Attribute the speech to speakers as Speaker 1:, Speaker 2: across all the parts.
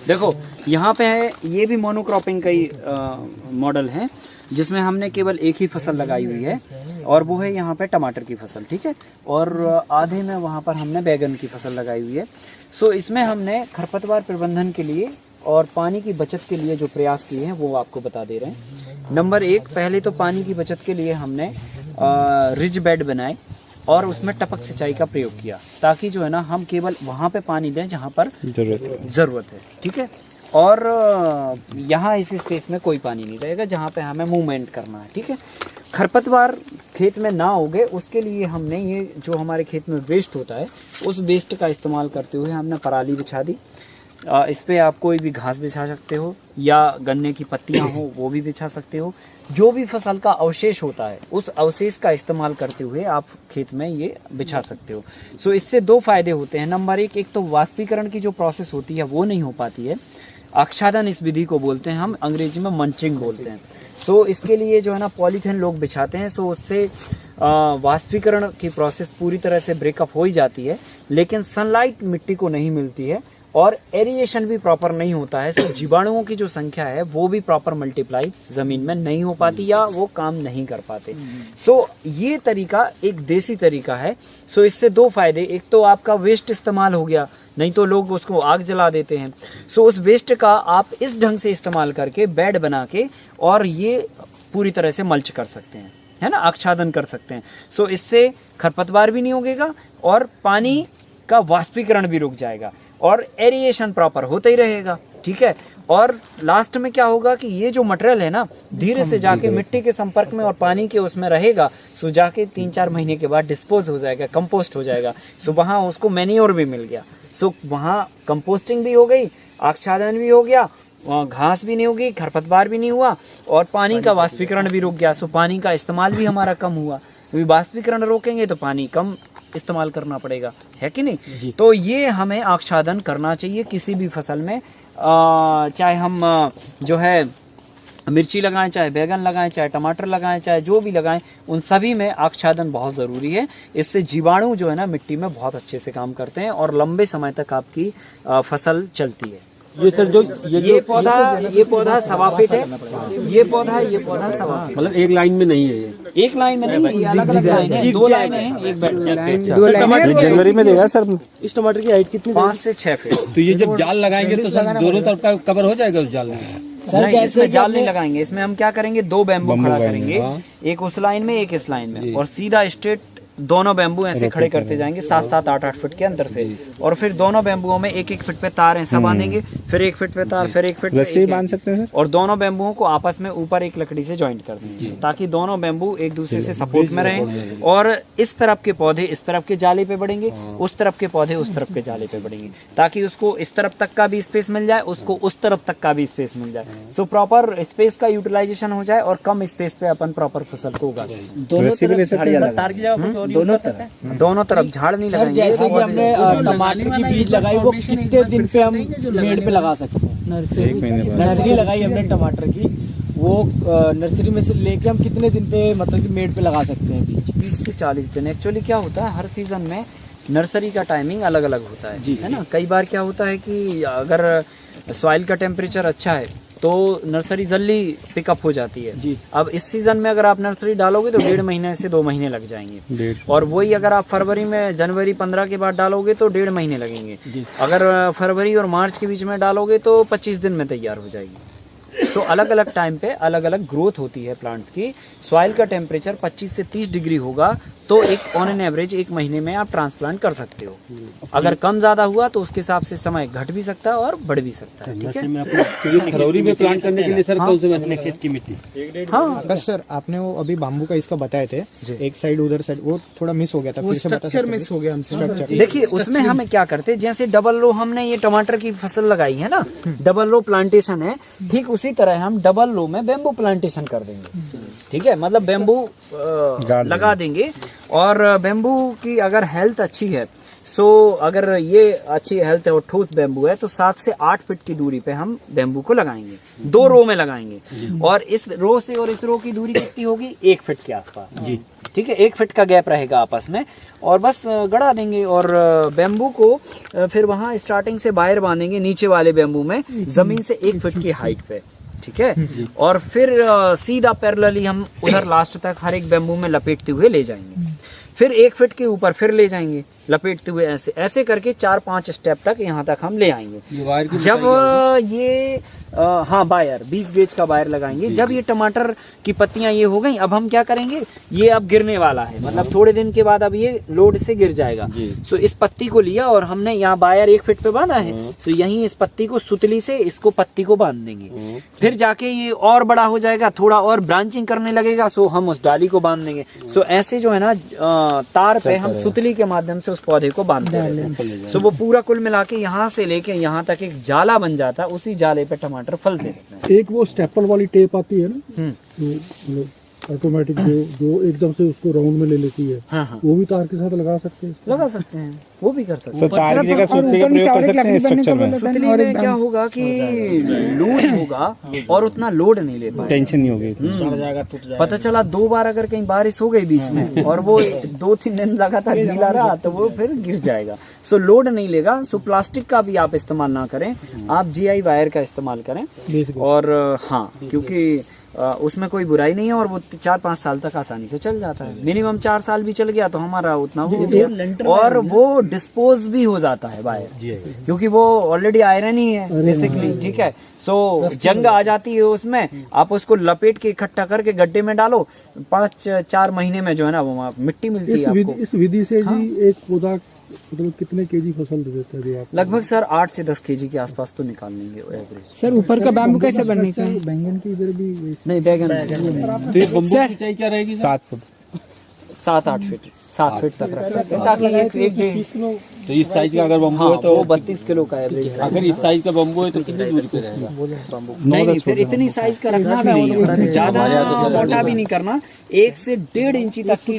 Speaker 1: देखो यहाँ पे है, ये भी मोनोक्रॉपिंग का ही मॉडल है, जिसमें हमने केवल एक ही फसल लगाई हुई है और वो है यहाँ पे टमाटर की फसल, ठीक है। और आधे में वहाँ पर हमने बैगन की फसल लगाई हुई है। सो इसमें हमने खरपतवार प्रबंधन के लिए और पानी की बचत के लिए जो प्रयास किए हैं वो आपको बता दे रहे हैं। नंबर 1, पहले तो पानी की बचत के लिए हमने रिज बेड बनाए और उसमें टपक सिंचाई का प्रयोग किया, ताकि जो है ना हम केवल वहाँ पे पानी दें जहाँ पर जरूरत है, ठीक है। और यहाँ इस स्पेस में कोई पानी नहीं रहेगा जहाँ पे हमें मूवमेंट करना है, ठीक है। खरपतवार खेत में ना उगे उसके लिए हमने ये जो हमारे खेत में वेस्ट होता है उस वेस्ट का इस्तेमाल करते हुए हमने पराली बिछा दी। इस पे आप कोई भी घास बिछा सकते हो या गन्ने की पत्तियां हो वो भी बिछा सकते हो। जो भी फसल का अवशेष होता है उस अवशेष का इस्तेमाल करते हुए आप खेत में ये बिछा सकते हो। सो इससे 2 फायदे होते हैं। नंबर 1, एक तो वाष्पीकरण की जो प्रोसेस होती है वो नहीं हो पाती है। आच्छादन इस विधि को बोलते हैं, हम अंग्रेजी में मंचिंग बोलते हैं। सो इसके लिए जो है ना पॉलीथिन लोग बिछाते हैं, सो उससे वाष्पीकरण की प्रोसेस पूरी तरह से ब्रेकअप हो ही जाती है, लेकिन सनलाइट मिट्टी को नहीं मिलती है और एरिएशन भी प्रॉपर नहीं होता है। सो जीवाणुओं की जो संख्या है वो भी प्रॉपर मल्टीप्लाई जमीन में नहीं हो पाती या वो काम नहीं कर पाते। सो ये तरीका एक देसी तरीका है। सो इससे 2 फायदे, एक तो आपका वेस्ट इस्तेमाल हो गया, नहीं तो लोग उसको आग जला देते हैं। सो उस वेस्ट का आप इस ढंग से इस्तेमाल करके बेड बना के और ये पूरी तरह से मल्च कर सकते हैं, है ना, आच्छादन कर सकते हैं। सो इससे खरपतवार भी नहीं उगेगा और पानी का वाष्पीकरण भी रुक जाएगा और एरिएशन प्रॉपर होता ही रहेगा, ठीक है। और लास्ट में क्या होगा कि ये जो मटेरियल है ना धीरे से जाके मिट्टी के संपर्क में और पानी के उसमें रहेगा, सो जाके 3-4 महीने के बाद डिस्पोज हो जाएगा, कंपोस्ट हो जाएगा। सो वहाँ उसको मैन्योर भी मिल गया। सो वहाँ कंपोस्टिंग भी हो गई, आच्छादन भी हो गया, घास भी नहीं होगी, खरपतवार भी नहीं हुआ और पानी का वाष्पीकरण भी रुक गया। सो पानी का इस्तेमाल भी हमारा कम हुआ, क्योंकि वाष्पीकरण रोकेंगे तो पानी कम इस्तेमाल करना पड़ेगा, है कि नहीं। तो ये हमें आच्छादन करना चाहिए किसी भी फसल में, चाहे हम जो है मिर्ची लगाएं, चाहे बैगन लगाएं, चाहे टमाटर लगाएं, चाहे जो भी लगाएं, उन सभी में आच्छादन बहुत ज़रूरी है। इससे जीवाणु जो है ना मिट्टी में बहुत अच्छे से काम करते हैं और लंबे समय तक आपकी फसल चलती है।
Speaker 2: ये सर जो
Speaker 1: ये पौधा 1.25 फीट है, ये पौधा 1.25 फीट,
Speaker 2: मतलब एक लाइन में नहीं है, ये
Speaker 1: एक लाइन में नहीं, अलग-अलग लाइन है, 2 लाइनें हैं, एक बेड।
Speaker 2: टमाटर जनवरी में देगा सर। इस टमाटर की हाइट कितनी?
Speaker 1: 5 से 6 फीट।
Speaker 2: तो ये जब जाल लगाएंगे तो सर दोनों तरफ का कवर हो जाएगा उस जाल में?
Speaker 1: नहीं, इसमें जाल नहीं लगाएंगे, इसमें हम क्या करेंगे, 2 बैम्बू खड़ा करेंगे, एक उस लाइन में एक इस लाइन में, और सीधा स्ट्रेट दोनों बैम्बू ऐसे खड़े करते जाएंगे 7-7, 8-8 फीट के अंदर से, और फिर दोनों बैम्बुओं में 1-1 फीट पे तार ऐसा बांधेंगे, फिर 1 फीट पे तार, फिर 1 फीट पे
Speaker 2: बांध सकते हैं,
Speaker 1: और दोनों बैम्बुओं को आपस में ऊपर एक लकड़ी से ज्वाइंट कर देंगे, ताकि दोनों बैम्बू एक दूसरे से सपोर्ट में रहें। और इस तरफ के पौधे इस तरफ के जाले पे बढ़ेंगे, उस तरफ के पौधे उस तरफ के जाले पे बढ़ेंगे, ताकि उसको इस तरफ तक का भी स्पेस मिल जाए, उसको उस तरफ तक का भी स्पेस मिल जाए। सो प्रॉपर स्पेस का यूटिलाइजेशन हो जाए और कम स्पेस पे अपन प्रॉपर फसल को उगा सकें। दोनों तरफ झाड़ नहीं लगाएंगे।
Speaker 3: जैसे कि हमने टमाटर की बीज लगाई, वो कितने दिन पे हम मेड़ पे लगा सकते हैं? नर्सरी लगाई हमने टमाटर की, वो नर्सरी में से लेके हम कितने दिन पे मतलब कि मेड़ पे लगा सकते हैं बीज?
Speaker 1: 20 से 40 दिन। एक्चुअली क्या होता है, हर सीजन में नर्सरी का टाइमिंग अलग अलग होता है, है ना। कई बार क्या होता है कि अगर सॉइल का टेम्परेचर अच्छा है तो नर्सरी जल्दी पिकअप हो जाती है जी। अब इस सीजन में अगर आप नर्सरी डालोगे तो 1.5 महीने से 2 महीने लग जाएंगे, और वही अगर आप फरवरी में जनवरी 15 के बाद डालोगे तो 1.5 महीने लगेंगे जी। अगर फरवरी और मार्च के बीच में डालोगे तो 25 दिन में तैयार हो जाएगी। तो अलग अलग टाइम पे अलग अलग ग्रोथ होती है प्लांट्स की। सॉइल का टेम्परेचर 25 से 30 डिग्री होगा तो एक ऑन एन एवरेज 1 महीने में आप ट्रांसप्लांट कर सकते हो। अगर कम ज्यादा हुआ तो उसके हिसाब से समय घट भी सकता है और बढ़ भी सकता है, ठीक है।
Speaker 2: फरवरी में प्लांट करने के लिए सर कौन से अपने खेत की मिट्टी?
Speaker 1: हाँ
Speaker 4: सर, आपने वो अभी बाम्बू का इसका बताए थे, एक साइड उधर साइड, वो थोड़ा मिस हो गया था, स्ट्रक्चर मिस हो गया हमसे।
Speaker 1: देखिए उसमें हमें क्या करते, जैसे डबल रो हमने ये टमाटर की फसल लगाई है ना, डबल रो प्लांटेशन है, ठीक उसी तरह हम डबल रो में बैम्बू प्लांटेशन कर देंगे, ठीक है। मतलब बैम्बू लगा देंगे, और बैम्बू की अगर हेल्थ अच्छी है, सो अगर ये अच्छी हेल्थ है और ठोस बैम्बू है तो 7 से 8 फीट की दूरी पे हम बैम्बू को लगाएंगे, 2 रो में लगाएंगे, और इस रो से और इस रो की दूरी कितनी होगी, 1 फीट के आसपास जी, ठीक है, 1 फीट का गैप रहेगा आपस में, और बस गड़ा देंगे। और बेम्बू को फिर वहाँ स्टार्टिंग से वायर बांधेंगे नीचे वाले बेम्बू में, जमीन से 1 फीट की हाइट पे, ठीक है। और फिर सीधा पैरेलली हम उधर लास्ट तक हर एक बेम्बू में लपेटते हुए ले जाएंगे। फिर 1 फीट के ऊपर फिर ले जाएंगे लपेटते हुए, ऐसे ऐसे करके 4-5 स्टेप तक यहाँ तक हम ले आएंगे। जब ये हाँ वायर 20 गेज का वायर लगाएंगे। जब ये टमाटर की पत्तियां ये हो गई, अब हम क्या करेंगे, ये अब गिरने वाला है, मतलब थोड़े दिन के बाद अब ये लोड से गिर जाएगा। सो इस पत्ती को लिया और हमने यहाँ वायर 1 फीट पे बांधा है, सो यहीं इस पत्ती को सुतली से इसको पत्ती को बांध देंगे। फिर जाके ये और बड़ा हो जाएगा, थोड़ा और ब्रांचिंग करने लगेगा, सो हम उस डाली को बांध देंगे। सो ऐसे जो है ना तार पे हम सुतली के माध्यम से उस पौधे को बांधते हैं। सो वो पूरा कुल मिला के यहाँ से लेके यहाँ तक एक जाला बन जाता है, उसी जाले पे टमाटर फल दे देते हैं।
Speaker 5: एक वो स्टेपल वाली टेप आती है ना, जो ऑटोमेटिक जो एकदम से उसको राउंड में ले लेती है,
Speaker 1: हाँ।
Speaker 5: वो भी तार के साथ लगा सकते हैं।
Speaker 1: लगा सकते हैं, वो भी कर सकते हैं।
Speaker 4: तार की जगह सूतली का प्रयोग कर सकते हैं स्ट्रक्चर में।
Speaker 1: सुतली में क्या होगा कि लूज होगा और उतना लोड नहीं ले पाएगा,
Speaker 4: टेंशन नहीं होगी,
Speaker 1: सड़ जाएगा, टूट जाएगा। पता चला 2 बार अगर कहीं बारिश हो गई बीच में और वो 2-3 दिन लगातार गीला रहा तो वो फिर गिर जाएगा। सो लोड नहीं लेगा। सो प्लास्टिक का भी आप इस्तेमाल ना करें, आप GI वायर का इस्तेमाल करें। और हाँ, क्योंकि उसमें कोई बुराई नहीं है और वो 4-5 साल तक आसानी से चल जाता है। मिनिमम 4 साल भी चल गया तो हमारा उतना हो गया। और वो डिस्पोज भी हो जाता है वायर, क्योंकि वो ऑलरेडी आयरन ही है बेसिकली, ठीक है। सो जंग आ जाती है उसमें, आप उसको लपेट के इकट्ठा करके गड्ढे में डालो, 5-4 महीने में जो है ना वो मिट्टी मिलती है आपको।
Speaker 5: इस विधि से जी एक पौधा मतलब कितने केजी फसल दे देता है जो आप?
Speaker 1: लगभग सर 8 से 10 केजी के आसपास तो निकाल लेंगे एवरेज।
Speaker 3: सर ऊपर का बैम्बू कैसे बनने चाहिए?
Speaker 5: बैंगन की इधर भी
Speaker 1: नहीं, बैगन
Speaker 2: तो ये बम्बू की ऊंचाई क्या रहेगी?
Speaker 4: 7 फुट
Speaker 1: 7-8 फीट 7 फीट तक रख सकते हैं, ताकि एक
Speaker 2: तो इस साइज का अगर बम्बू है तो
Speaker 1: वो 32 किलो का एवरेज।
Speaker 2: अगर इस साइज का बम्बू है तो कितनी दूरी पे रहेगा?
Speaker 1: नहीं, फिर इतनी साइज का रखना भी नहीं है, ज्यादा मोटा भी नहीं करना, 1 से 1.5 इंची तक की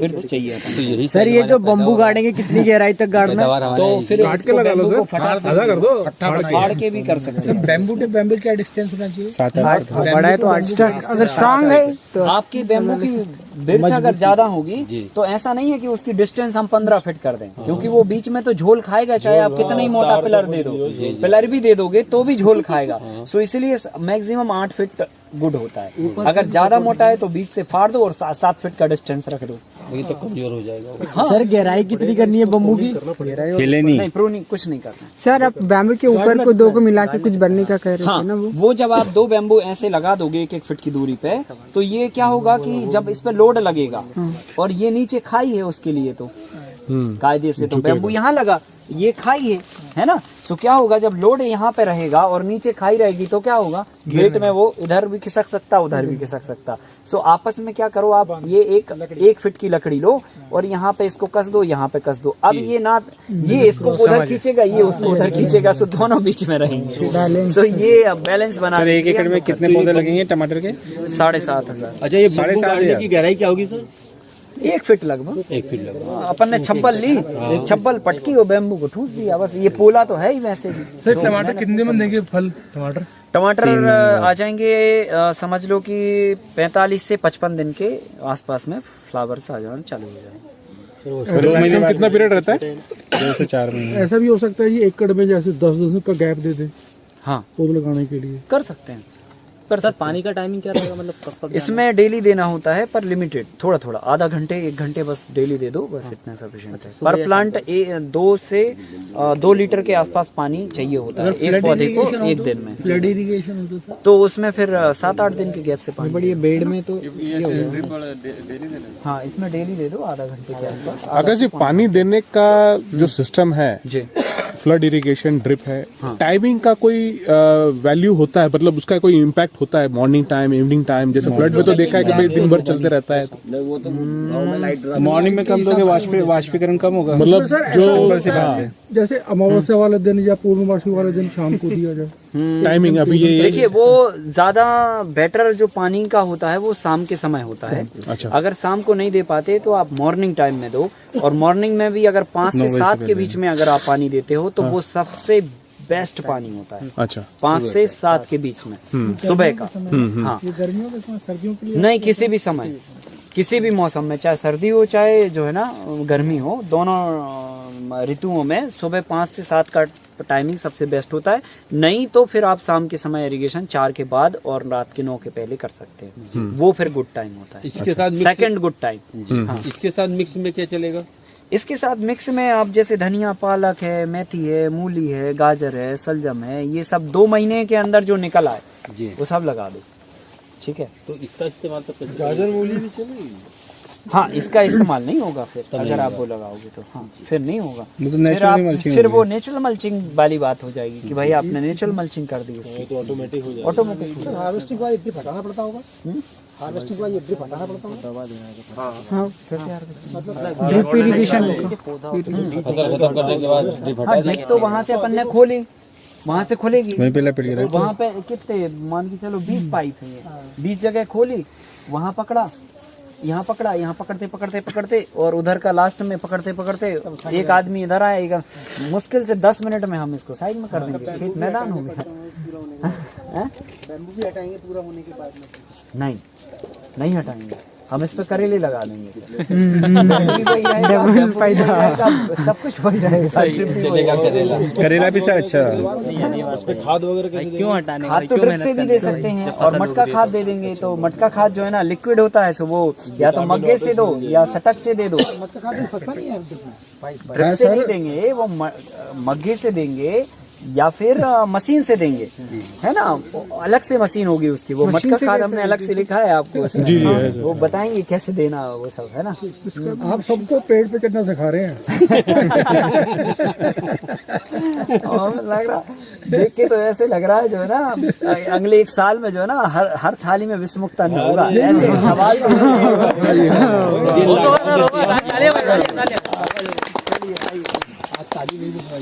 Speaker 1: विड्थ चाहिए।
Speaker 2: तो यही
Speaker 3: सर ये जो बम्बू गाड़ेंगे कितनी गहराई तक गाड़ना?
Speaker 1: तो फिर काट के लगा लो सर, कर दो, फाड़ के भी कर सकते हैं।
Speaker 5: बैम्बू टू बैम्बू क्या डिस्टेंस होना चाहिए?
Speaker 4: 7-8
Speaker 3: बड़ा है तो 8, अगर स्ट्रांग है तो
Speaker 1: आपकी बैम्बू की विड्थ अगर ज्यादा होगी तो ऐसा नहीं है कि उसकी डिस्टेंस हम 15 फीट कर दें, क्योंकि वो बीच में तो झोल खाएगा, चाहे आप कितना ही मोटा पिलर दे दो, पिलर भी दे दोगे तो भी झोल खाएगा। सो इसलिए मैक्सिमम 8 फीट गुड होता है। अगर ज्यादा मोटा है तो बीच से फाड़ दो और 7 फीट का डिस्टेंस रख दो,
Speaker 2: ये तो कमजोर हो जाएगा।
Speaker 3: सर गहराई कितनी करनी है बम्बू की?
Speaker 4: हिले
Speaker 1: नहीं, प्रूनिंग कुछ नहीं करना।
Speaker 3: सर आप बैम्बू के ऊपर को 2 को मिला के कुछ बनने का कह रहे थे ना
Speaker 1: वो जब आप 2 बैम्बू ऐसे लगा दोगे 1-1 फीट की दूरी पे, तो ये क्या होगा कि जब इस पे लोड लगेगा और ये नीचे खाई है उसके लिए तो कायदे से तो बैम्बू यहाँ लगा, ये खाई है ना। सो क्या होगा, जब लोड यहाँ पे रहेगा और नीचे खाई रहेगी तो क्या होगा, वेट में वो इधर भी खिसक सकता, उधर भी खिसक सकता। सो आपस में क्या करो, आप ये 1 फीट की लकड़ी लो और यहाँ पे इसको कस दो, यहाँ पे कस दो। अब ये ना ये इसको उधर खींचेगा, ये उसको उधर खींचेगा, सो दोनों बीच में रहेंगे। सो ये बैलेंस बना।
Speaker 4: 1 एकड़ में कितने पौधे लगेंगे टमाटर के?
Speaker 1: 7,500।
Speaker 2: अच्छा, ये बम्बू गाड़ने की गहराई क्या होगी सर?
Speaker 1: 1 फीट लगभग।
Speaker 2: 1 फीट लगभग।
Speaker 1: अपन ने छप्पल ली, एक छप्पल पटकी और बैम्बू को ठूस दिया, बस। ये पोला तो है ही वैसे भी।
Speaker 5: सर टमाटर कितने में देंगे फल?
Speaker 1: टमाटर आ जाएंगे समझ लो कि 45 से 55 दिन के आसपास में फ्लावर्स आ जाना चालू हो जाए।
Speaker 4: 2 महीने में कितना पीरियड रहता है? 2 से 4 महीने।
Speaker 5: ऐसा भी हो सकता है ये एकड़ में जैसे 10 दिन का गैप दे दे
Speaker 1: हाँ,
Speaker 5: पौध लगाने के लिए?
Speaker 1: कर सकते हैं।
Speaker 6: पर सर पानी का टाइमिंग क्या रहेगा, मतलब कब तक?
Speaker 1: इसमें डेली देना होता है, पर लिमिटेड, थोड़ा थोड़ा, आधा घंटे 1 घंटे बस डेली दे दो, बस इतना सफिशिएंट है। पर प्लांट 2 से 2 लीटर के आसपास पानी चाहिए होता है एक पौधे को 1 दिन में।
Speaker 5: फ्लड इरिगेशन हो तो सर?
Speaker 1: तो उसमें फिर 7-8 दिन के गैप से पानी।
Speaker 3: बड़ी बेड में तो
Speaker 1: हाँ, इसमें डेली दे दो आधा घंटे के आसपास।
Speaker 7: अगर जी पानी देने का जो सिस्टम है,
Speaker 1: जी,
Speaker 7: फ्लड इरिगेशन, ड्रिप है, टाइमिंग का कोई वैल्यू होता है, मतलब उसका कोई इम्पैक्ट होता है? मॉर्निंग टाइम, इवनिंग टाइम, जैसे फ्लड में तो देखा है कि भाई दिन भर चलते रहता है,
Speaker 4: मॉर्निंग में कम दोगे, वाष्पीकरण कम होगा,
Speaker 7: मतलब जो
Speaker 5: जैसे अमावस्या वाले दिन या पूर्णमासी वाले दिन शाम को दिया जाए
Speaker 7: टाइमिंग। अभी ये
Speaker 1: देखिए, वो ज्यादा बेटर जो पानी का होता है वो शाम के समय होता है।
Speaker 7: अच्छा।
Speaker 1: अगर शाम को नहीं दे पाते तो आप मॉर्निंग टाइम में दो, और मॉर्निंग में भी अगर 5 से 7 के बीच में अगर आप पानी देते हो तो वो सबसे बेस्ट पानी होता है।
Speaker 7: अच्छा,
Speaker 1: 5 से 7 के बीच में सुबह का। हाँ,
Speaker 5: गर्मियों के समय, सर्दियों के लिए
Speaker 1: नहीं, किसी भी समय, किसी भी मौसम में, चाहे सर्दी हो चाहे जो है ना गर्मी हो, दोनों ऋतुओं में सुबह 5 से 7 का टाइमिंग सबसे बेस्ट होता है। नहीं तो फिर आप शाम के समय इरिगेशन 4 के बाद और रात के 9 के पहले कर सकते हैं, वो फिर गुड टाइम होता है,
Speaker 2: इसके साथ
Speaker 1: सेकंड गुड टाइम। हाँ।
Speaker 2: इसके साथ मिक्स में क्या चलेगा?
Speaker 1: इसके साथ मिक्स में आप जैसे धनिया, पालक है, मेथी है, मूली है, गाजर है, सलजम है, ये सब 2 महीने के अंदर जो निकल आए
Speaker 2: जी,
Speaker 1: वो सब लगा दो, ठीक है।
Speaker 2: तो इसका इस्तेमाल तो
Speaker 5: गाजर मूली भी चलेगी।
Speaker 1: हाँ, इसका इस्तेमाल नहीं होगा फिर अगर आप वो लगाओगे तो, हाँ फिर नहीं होगा।
Speaker 7: तो
Speaker 1: फिर वो नेचुरल मल्चिंग वाली बात हो जाएगी कि भाई आपने नेचुरल मल्चिंग कर दी,
Speaker 6: तो ऑटोमेटिक हो जाएगा।
Speaker 1: ऑटोमेटिक।
Speaker 5: हार्वेस्टिंग के बाद ड्रिप हटाना पड़ता होगा। हार्वेस्टिंग के बाद ये ड्रिप हटाना पड़ता होगा।
Speaker 1: हाँ, ड्रिप इरिगेशन
Speaker 2: फसल खत्म करने के बाद ड्रिप हटा देंगे।
Speaker 1: तो वहाँ से अपन ने खोली, वहाँ से खुलेगी,
Speaker 7: पहले
Speaker 1: वहाँ पे कितने मान के चलो 20 पाइप है, 20 जगह खोली, वहाँ पकड़ा, यहाँ पकड़ा, यहाँ पकड़ते पकड़ते पकड़ते और उधर का लास्ट में पकड़ते पकड़ते एक आदमी इधर आएगा, मुश्किल से 10 मिनट में हम इसको साइड में कर देंगे, खेत मैदान हो गया।
Speaker 3: बैम्बू भी हटाएंगे पूरा होने के बाद में?
Speaker 1: नहीं, नहीं हटाएंगे, हम इस पे करेले लगा देंगे। सब कुछ वही रहेगा।
Speaker 7: करेला भी सर अच्छा।
Speaker 6: खाद वगैरह कैसे
Speaker 3: क्यों हटाने
Speaker 1: खाद तो ड्रिप से भी दे सकते हैं और मटका खाद दे देंगे। तो मटका खाद जो है ना लिक्विड होता है, सो वो या तो मग्गे से दो या सटक से दे दो। ड्रिप से नहीं देंगे, वो मग्गे से देंगे या फिर मशीन से देंगे, है ना, अलग से मशीन होगी उसकी। वो मटका खाद हमने अलग से लिखा है आपको उसमें।
Speaker 7: जी,
Speaker 1: हाँ,
Speaker 7: है सर।
Speaker 1: वो बताएंगे कैसे देना, वो सब है ना।
Speaker 5: आप सबको पेड़ पे चढ़ना सिखा रहे हैं।
Speaker 1: और लग रहा, देख के तो ऐसे लग रहा है जो है ना अगले 1 साल में जो है ना हर थाली में विषमुक्ता नहीं होगा, ऐसे सवाल तो